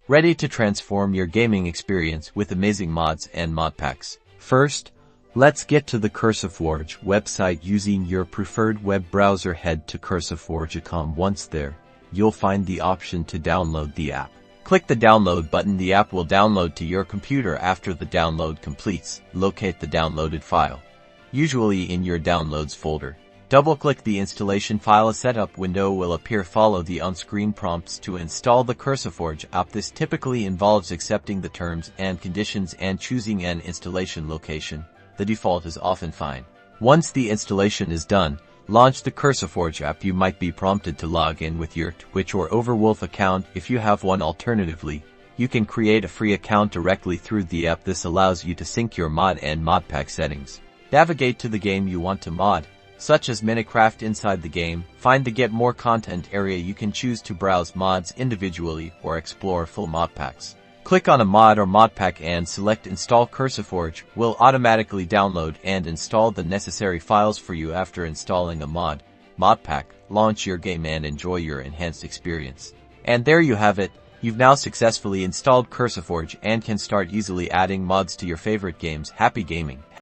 ready to transform your gaming experience with amazing mods and modpacks. First, let's get to the Curseforge website using your preferred web browser. Head to curseforge.com. Once there, you'll find the option to download the app. Click the download button. The app will download to your computer. After the download completes, locate the downloaded file, usually in your downloads folder. Double-click the installation file. A setup window will appear. Follow the on-screen prompts to install the Curseforge app. This typically involves accepting the terms and conditions and choosing an installation location. The default is often fine. Once the installation is done, launch the Curseforge app. You might be prompted to log in with your Twitch or Overwolf account if you have one. Alternatively, you can create a free account directly through the app. This allows you to sync your mod and modpack settings. Navigate to the game you want to mod, such as Minecraft. Inside the game, find the Get More Content area. You can choose to browse mods individually or explore full modpacks. Click on a mod or modpack and select Install. Curseforge will automatically download and install the necessary files for you. After installing a modpack, launch your game and enjoy your enhanced experience. And there you have it. You've now successfully installed Curseforge and can start easily adding mods to your favorite games. Happy gaming!